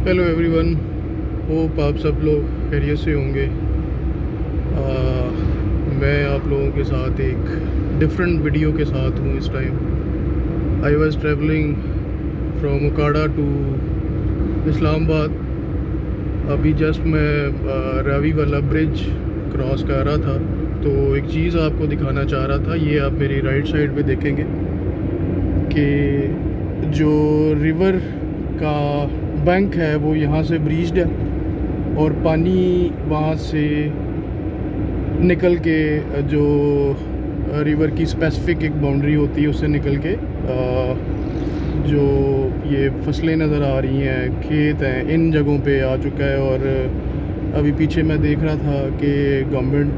Hello everyone, hope आप सब लोग खैरियत से होंगे। मैं आप लोगों के साथ एक डिफरेंट वीडियो के साथ हूँ इस time. I was travelling from Okara to Islamabad. अभी जस्ट मैं रावी वाला ब्रिज क्रॉस कर रहा था, तो एक चीज़ आपको दिखाना चाह रहा था। ये आप मेरी राइट साइड पे देखेंगे कि जो रिवर का बैंक है वो यहाँ से ब्रीच्ड है और पानी वहाँ से निकल के जो रिवर की स्पेसिफिक एक बाउंड्री होती है उससे निकल के जो ये फसलें नज़र आ रही हैं, खेत हैं, इन जगहों पे आ चुका है। और अभी पीछे मैं देख रहा था कि गवर्नमेंट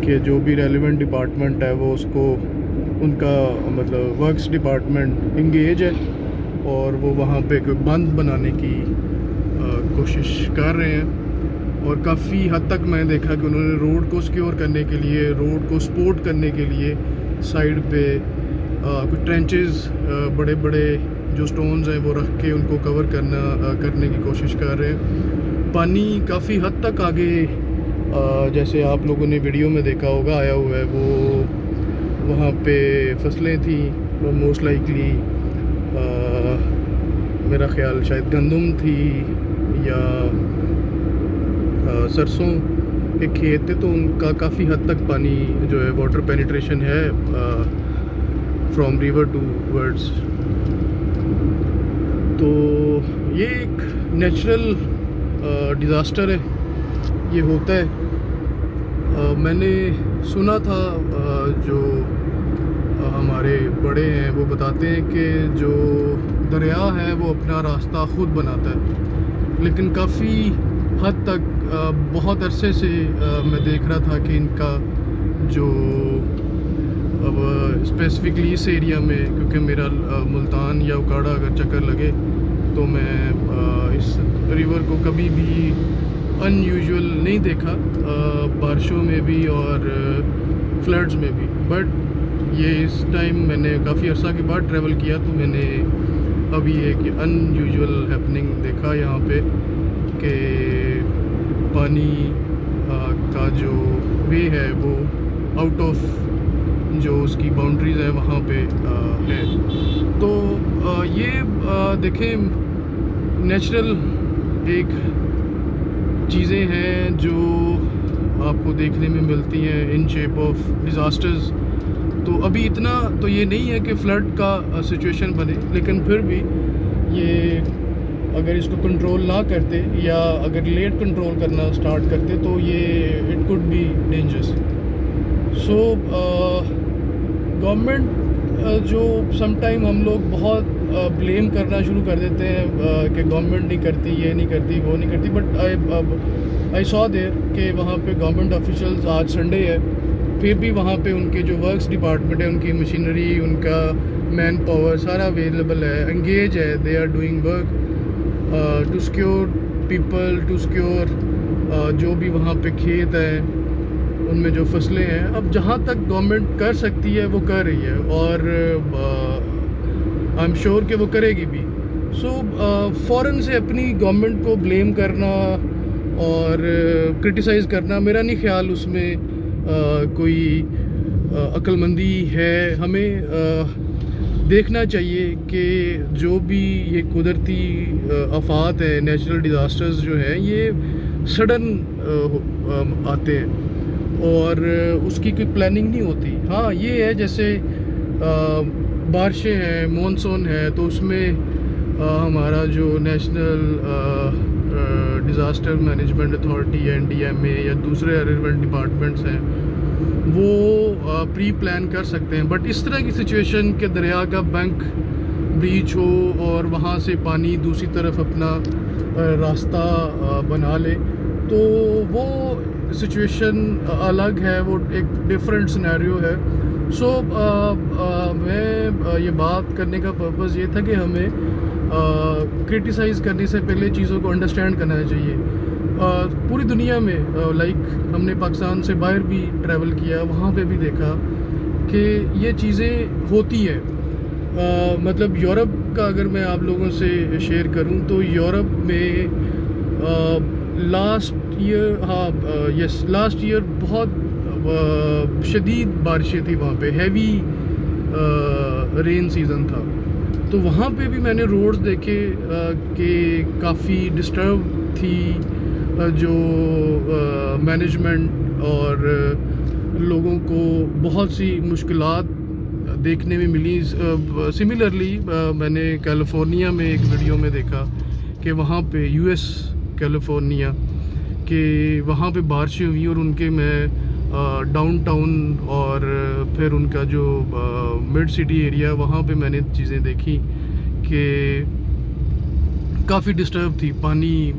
के जो भी रेलिवेंट डिपार्टमेंट है वो उसको उनका मतलब वर्क्स डिपार्टमेंट इंगेज है और वो वहाँ पे कोई बंद बनाने की कोशिश कर रहे हैं। और काफ़ी हद तक मैंने देखा कि उन्होंने रोड को सिक्योर करने के लिए, रोड को सपोर्ट करने के लिए साइड पे कुछ ट्रेंचेस बड़े बड़े जो स्टोन्स हैं वो रख के उनको कवर करने की कोशिश कर रहे हैं। पानी काफ़ी हद तक आगे जैसे आप लोगों ने वीडियो में देखा होगा आया हुआ है। वो वहाँ पे फसलें थी, मोस्ट लाइकली मेरा ख्याल शायद गंदम थी या सरसों के खेत थे, तो उनका काफ़ी हद तक पानी जो है वाटर पेनिट्रेशन है फ्रॉम रिवर टू वर्ड्स। तो ये एक नेचुरल डिज़ास्टर है, ये होता है। मैंने सुना था जो हमारे बड़े हैं वो बताते हैं कि जो दरिया है वो अपना रास्ता ख़ुद बनाता है, लेकिन काफ़ी हद तक बहुत अरसे से मैं देख रहा था कि इनका जो अब स्पेसिफिकली इस एरिया में, क्योंकि मेरा मुल्तान या ओकाड़ा अगर चक्कर लगे तो मैं इस रिवर को कभी भी अनयूजुअल नहीं देखा, बारिशों में भी और फ्लड्स में भी। बट ये इस टाइम मैंने काफ़ी अर्सा के बाद ट्रैवल किया तो मैंने अभी एक अनयूजुअल हैपनिंग देखा यहाँ पे कि पानी का जो वे है वो आउट ऑफ जो उसकी बाउंड्रीज़ है वहाँ पे है। तो ये देखें, नेचुरल एक चीज़ें हैं जो आपको देखने में मिलती हैं इन शेप ऑफ डिज़ास्टर्स। तो अभी इतना तो ये नहीं है कि फ़्लड का सिचुएशन बने, लेकिन फिर भी ये अगर इसको कंट्रोल ना करते या अगर लेट कंट्रोल करना स्टार्ट करते तो ये it could be dangerous. So government जो समटाइम हम लोग बहुत ब्लेम करना शुरू कर देते हैं कि गवर्नमेंट नहीं करती, ये नहीं करती, वो नहीं करती, बट आई सॉ देयर कि वहाँ पे गवर्नमेंट ऑफिशियल्स, आज संडे है, फिर भी वहाँ पे उनके जो वर्क्स डिपार्टमेंट है, उनकी मशीनरी, उनका मैन पावर सारा अवेलेबल है, एंगेज है, they are doing work to secure people, to secure जो भी वहाँ पे खेत है उनमें जो फसलें हैं। अब जहाँ तक गवर्नमेंट कर सकती है वो कर रही है और आई एम श्योर कि वो करेगी भी। सो फ़ौरन से अपनी गवर्नमेंट को ब्लेम करना और क्रिटिसाइज़ करना, मेरा नहीं ख्याल उसमें कोई अक्लमंदी है। हमें देखना चाहिए कि जो भी ये कुदरती आफात है, नेचुरल डिज़ास्टर्स जो हैं, ये सडन आते हैं और उसकी कोई प्लानिंग नहीं होती। हाँ, ये है जैसे बारिशें हैं, मॉनसून है, तो उसमें हमारा जो नेशनल डिज़ास्टर मैनेजमेंट अथॉरिटी या NDMA या दूसरे रेलेवेंट डिपार्टमेंट्स हैं वो प्री प्लान कर सकते हैं। बट इस तरह की सिचुएशन के दरिया का बैंक ब्रीच हो और वहाँ से पानी दूसरी तरफ अपना रास्ता बना ले, तो वो सिचुएशन अलग है, वो एक डिफरेंट सिनेरियो है। सो मैं ये बात करने का पर्पज़ ये था कि हमें क्रिटिसाइज़ करने से पहले चीज़ों को अंडरस्टैंड करना चाहिए। पूरी दुनिया में लाइक हमने पाकिस्तान से बाहर भी ट्रैवल किया, वहाँ पे भी देखा कि ये चीज़ें होती हैं। मतलब यूरोप यूरोप का अगर मैं आप लोगों से शेयर करूं तो यूरोप में लास्ट ईयर बहुत शदीद बारिशें थी वहाँ पे, हैवी रेन सीज़न था। तो वहाँ पे भी मैंने रोड्स देखे कि काफ़ी डिस्टर्ब थी, जो मैनेजमेंट और लोगों को बहुत सी मुश्किलात देखने में मिली। सिमिलरली मैंने कैलिफोर्निया में एक वीडियो में देखा कि वहाँ पे यूएस कैलिफोर्निया के वहाँ पे बारिशें हुई और उनके मैं डाउनटाउन और फिर उनका जो मिड सिटी एरिया वहाँ पे मैंने चीज़ें देखी कि काफ़ी डिस्टर्ब थी। पानी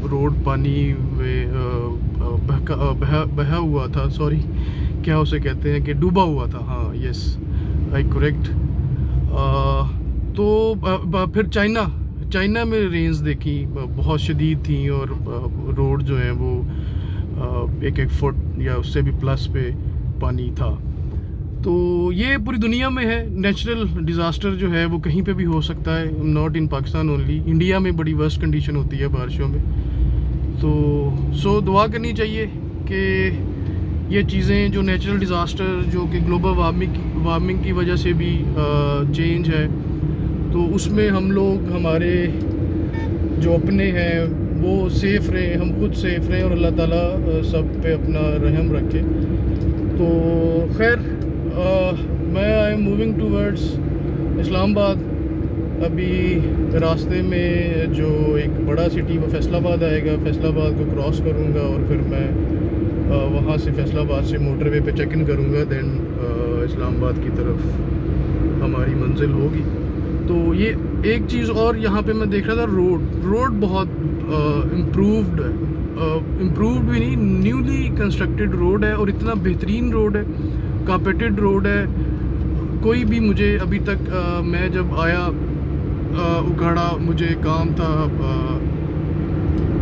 रोड पानी में बहा हुआ था, सॉरी क्या उसे कहते हैं कि डूबा हुआ था, हाँ यस आई करेक्ट। तो फिर चाइना में रेंज देखी बहुत शदीद थी और रोड जो है वो 1-1 फुट या उससे भी प्लस पे पानी था। तो ये पूरी दुनिया में है, नेचुरल डिज़ास्टर जो है वो कहीं पे भी हो सकता है, not in Pakistan only. India में बड़ी वर्स्ट कंडीशन होती है बारिशों में। तो दुआ करनी चाहिए कि ये चीज़ें जो नेचुरल डिज़ास्टर जो कि ग्लोबल वार्मिंग की वजह से भी चेंज है, तो उसमें हम लोग हमारे जो अपने हैं वो सेफ़ रहें, हम खुद सेफ़ रहें और अल्लाह ताला सब पे अपना रहम रखे। तो खैर मैं I am moving towards Islamabad. अभी रास्ते में जो एक बड़ा सिटी वो फैसलाबाद आएगा, फैसलाबाद को क्रॉस करूँगा और फिर मैं वहाँ से फैसलाबाद से मोटरवे पे चेक इन करूँगा, दैन इस्लामाबाद की तरफ हमारी मंजिल होगी। तो ये एक चीज़ और यहाँ पे मैं देख रहा था, रोड बहुत इम्प्रूव्ड भी नहीं, न्यूली कंस्ट्रक्टेड रोड है और इतना बेहतरीन रोड है, कारपेटेड रोड है। कोई भी मुझे अभी तक मैं जब आया उकाड़ा, मुझे काम था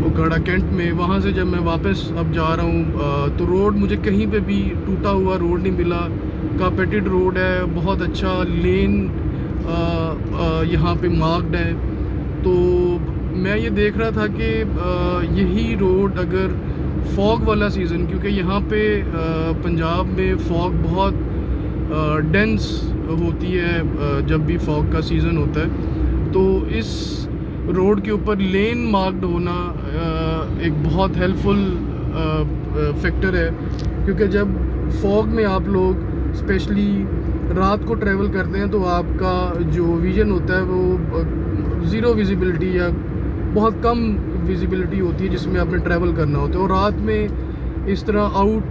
उकाड़ा कैंट में, वहाँ से जब मैं वापस अब जा रहा हूँ तो रोड मुझे कहीं पे भी टूटा हुआ रोड नहीं मिला, कारपेटेड रोड है, बहुत अच्छा लेन यहाँ पे मार्क्ड है। तो मैं ये देख रहा था कि यही रोड अगर फॉग वाला सीज़न, क्योंकि यहाँ पे पंजाब में फॉग बहुत डेंस होती है जब भी फॉग का सीज़न होता है, तो इस रोड के ऊपर लेन मार्क्ड होना एक बहुत हेल्पफुल फैक्टर है। क्योंकि जब फॉग में आप लोग स्पेशली रात को ट्रैवल करते हैं तो आपका जो विज़न होता है वो ज़ीरो विजिबिलिटी या बहुत कम विजिबिलिटी होती है जिसमें आपने ट्रैवल करना होता है। और रात में इस तरह आउट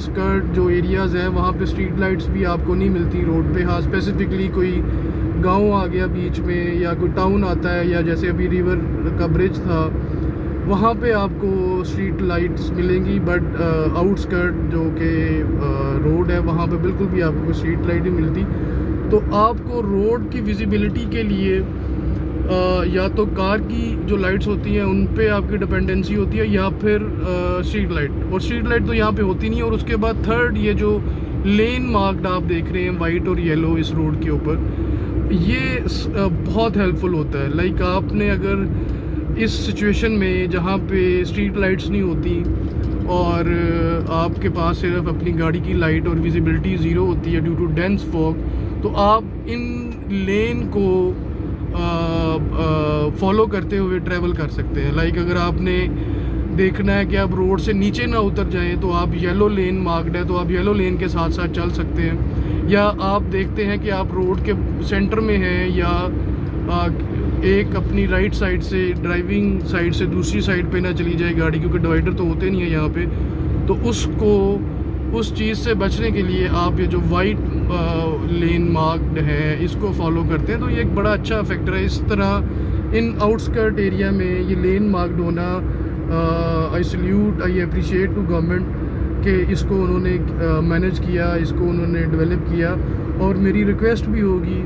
स्कर्ट जो एरियाज़ हैं वहाँ पे स्ट्रीट लाइट्स भी आपको नहीं मिलती रोड पे। हाँ, स्पेसिफिकली कोई गांव आ गया बीच में या कोई टाउन आता है, या जैसे अभी रिवर का ब्रिज था वहाँ पे आपको स्ट्रीट लाइट्स मिलेंगी, बट आउटस्कर्ट जो कि रोड है वहाँ पे बिल्कुल भी आपको स्ट्रीट लाइट नहीं मिलती। तो आपको रोड की विजिबिलिटी के लिए या तो कार की जो लाइट्स होती हैं उन पे आपकी डिपेंडेंसी होती है, या फिर स्ट्रीट लाइट। और स्ट्रीट लाइट तो यहाँ पे होती नहीं है। और उसके बाद थर्ड, ये जो लेन मार्क्ड आप देख रहे हैं वाइट और येलो इस रोड के ऊपर, ये बहुत हेल्पफुल होता है। लाइक आपने अगर इस सिचुएशन में जहाँ पे स्ट्रीट लाइट्स नहीं होती और आपके पास सिर्फ अपनी गाड़ी की लाइट और विजिबिलिटी ज़ीरो होती है ड्यू टू डेंस फॉग, तो आप इन लेन को फॉलो करते हुए ट्रैवल कर सकते हैं। लाइक अगर आपने देखना है कि आप रोड से नीचे ना उतर जाएं तो आप येलो लेन मार्क्ड है तो आप येलो लेन के साथ साथ चल सकते हैं। या आप देखते हैं कि आप रोड के सेंटर में हैं या एक अपनी राइट साइड से ड्राइविंग साइड से दूसरी साइड पे ना चली जाए गाड़ी, क्योंकि डिवाइडर तो होते नहीं है यहाँ पे, तो उसको उस चीज़ से बचने के लिए आप ये जो वाइट लेन मार्क्ड है इसको फॉलो करते हैं। तो ये एक बड़ा अच्छा फैक्टर है। इस तरह इन आउटस्कर्ट एरिया में ये लेन मार्क्ड होना, I salute, I appreciate to government कि इसको उन्होंने मैनेज किया, इसको उन्होंने डेवलप किया। और मेरी रिक्वेस्ट भी होगी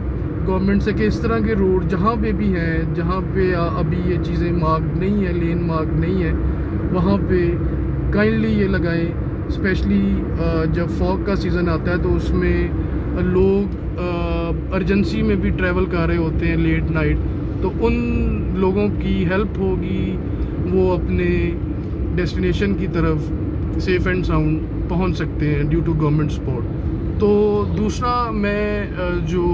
गवर्नमेंट से कि इस तरह के रोड जहाँ पे भी हैं, जहाँ पे अभी ये चीज़ें मार्क्ड नहीं है, लेन मार्क्ड नहीं है, वहाँ पे काइंडली ये लगाएं। स्पेशली जब फॉग का सीज़न आता है तो उसमें लोग अर्जेंसी में भी ट्रैवल कर रहे होते हैं लेट नाइट, तो उन लोगों की हेल्प होगी, वो अपने डेस्टिनेशन की तरफ सेफ़ एंड साउंड पहुंच सकते हैं ड्यू टू गवर्नमेंट सपोर्ट। तो दूसरा, मैं जो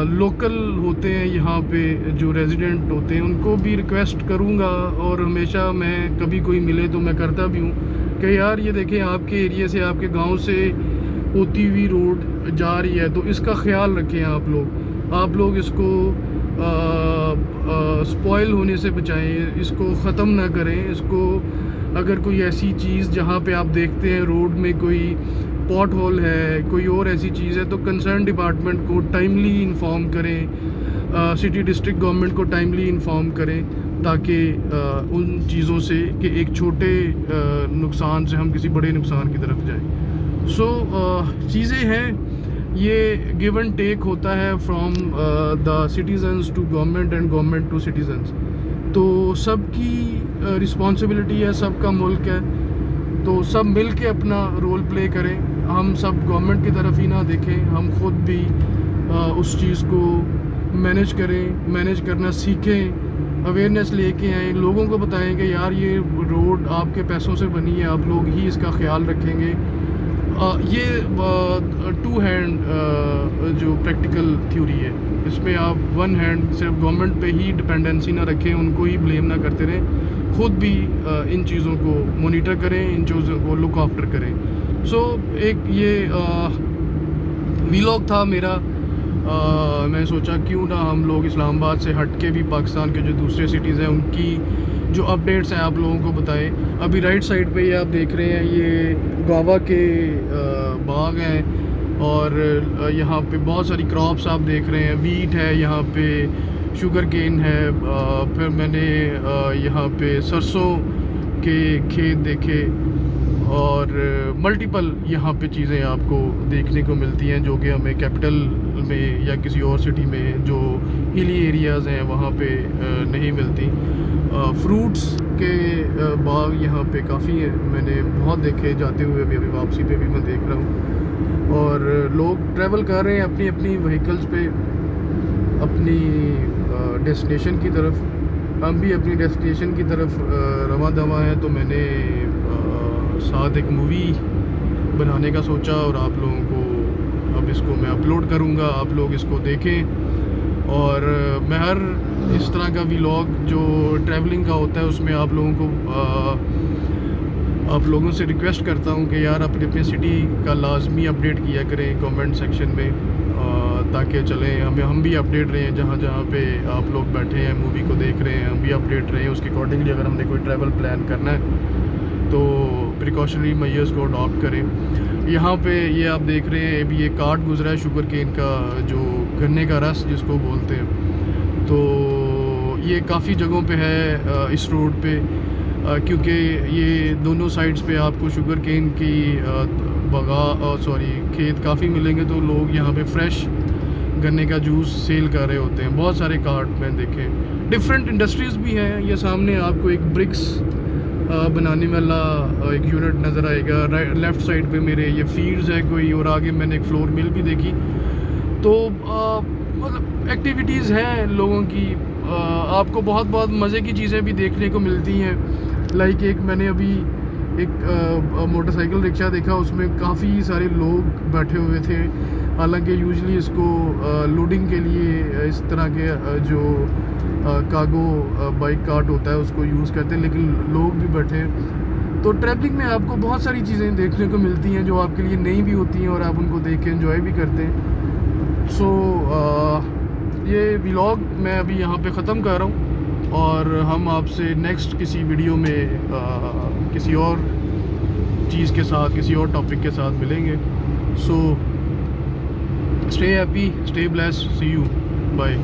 लोकल होते हैं यहाँ पे, जो रेजिडेंट होते हैं, उनको भी रिक्वेस्ट करूँगा, और हमेशा मैं कभी कोई मिले तो मैं करता भी हूँ कि यार ये देखें, आपके एरिया से, आपके गांव से होती हुई रोड जा रही है, तो इसका ख्याल रखें आप लोग इसको स्पॉइल होने से बचाएं, इसको ख़त्म ना करें। इसको अगर कोई ऐसी चीज़ जहाँ पे आप देखते हैं रोड में कोई पॉट होल है, कोई और ऐसी चीज़ है, तो कंसर्न डिपार्टमेंट को टाइमली इन्फॉर्म करें, सिटी डिस्ट्रिक्ट गवर्नमेंट को टाइमली इन्फॉर्म करें, ताकि उन चीज़ों से कि एक छोटे नुकसान से हम किसी बड़े नुकसान की तरफ जाएं। सो चीज़ें हैं, ये गिव एंड टेक होता है from the citizens to government and government to citizens. तो सबकी रिस्पॉन्सिबिलिटी है, सबका मुल्क है, तो सब मिल के अपना रोल प्ले करें। हम सब गवर्नमेंट की तरफ ही ना देखें, हम खुद भी उस चीज़ को मैनेज करें, मैनेज करना सीखें, अवेयरनेस लेके आएँ, लोगों को बताएं कि यार ये रोड आपके पैसों से बनी है, आप लोग ही इसका ख्याल रखेंगे। ये टू हैंड जो प्रैक्टिकल थ्योरी है, इसमें आप वन हैंड सिर्फ गवर्नमेंट पे ही डिपेंडेंसी ना रखें, उनको ही ब्लेम ना करते रहें, खुद भी इन चीज़ों को मॉनिटर करें, इन चीज़ों को लुक आफ्टर करें। सो एक ये व्लॉग था मेरा। मैं सोचा क्यों ना हम लोग इस्लामाबाद से हट के भी पाकिस्तान के जो दूसरे सिटीज़ हैं उनकी जो अपडेट्स हैं आप लोगों को बताएं। अभी राइट साइड पे ये आप देख रहे हैं, ये गावा के बाग हैं, और यहाँ पे बहुत सारी क्रॉप्स आप देख रहे हैं, वीट है, यहाँ पे शुगर केन है, फिर मैंने यहाँ पे सरसों के खेत देखे, और मल्टीपल यहाँ पे चीज़ें आपको देखने को मिलती हैं जो कि हमें कैपिटल में या किसी और सिटी में जो हिली एरियाज़ हैं वहाँ पे नहीं मिलती। फ्रूट्स के बाग यहाँ पे काफ़ी हैं, मैंने बहुत देखे जाते हुए भी, अभी वापसी पे भी मैं देख रहा हूँ। और लोग ट्रैवल कर रहे हैं अपनी अपनी व्हीकल्स पे अपनी डेस्टिनेशन की तरफ। हम भी अपनी डेस्टिनेशन की तरफ रवां दवा हैं, तो मैंने साथ एक मूवी बनाने का सोचा, और आप लोगों को अब इसको मैं अपलोड करूँगा, आप लोग इसको देखें। और मैं हर इस तरह का व्लॉग जो ट्रैवलिंग का होता है उसमें आप लोगों से रिक्वेस्ट करता हूँ कि यार अपनी अपनी सिटी का लाजमी अपडेट किया करें कमेंट सेक्शन में, ताकि चलें हम भी अपडेट रहें, जहाँ जहाँ पे आप लोग बैठे हैं मूवी को देख रहे हैं, हम भी अपडेट रहें उसके अकॉर्डिंगली। अगर हमने कोई ट्रैवल प्लान करना है तो प्रिकॉशनरी मेजर्स को अडॉप्ट करें। यहाँ पे ये आप देख रहे हैं, अभी ये कार्ट गुजरा है शुगर केन का, जो गन्ने का रस जिसको बोलते हैं। तो ये काफ़ी जगहों पे है इस रोड पे, क्योंकि ये दोनों साइड्स पे आपको शुगर केन की खेत काफ़ी मिलेंगे, तो लोग यहाँ पे फ्रेश गन्ने का जूस सेल कर रहे होते हैं। बहुत सारे कार्ट में देखे, डिफरेंट इंडस्ट्रीज़ भी हैं। ये सामने आपको एक ब्रिक्स बनाने वाला एक यूनिट नज़र आएगा, लेफ़्ट साइड पे मेरे ये फील्ड्स है कोई, और आगे मैंने एक फ्लोर मिल भी देखी। तो मतलब एक्टिविटीज़ हैं लोगों की, आपको बहुत बहुत मज़े की चीज़ें भी देखने को मिलती हैं। लाइक एक मैंने अभी एक मोटरसाइकिल रिक्शा देखा, उसमें काफ़ी सारे लोग बैठे हुए थे। हालांकि यूजुअली इसको लोडिंग के लिए इस तरह के जो कार्गो बाइक कार्ट होता है उसको यूज़ करते हैं, लेकिन लोग भी बैठे हैं। तो ट्रैवलिंग में आपको बहुत सारी चीज़ें देखने को मिलती हैं जो आपके लिए नई भी होती हैं, और आप उनको देख के एंजॉय भी करते हैं। सो ये व्लॉग मैं अभी यहाँ पे ख़त्म कर रहा हूँ, और हम आपसे नेक्स्ट किसी वीडियो में किसी और चीज़ के साथ, किसी और टॉपिक के साथ मिलेंगे। So stay happy, stay blessed, see you, bye.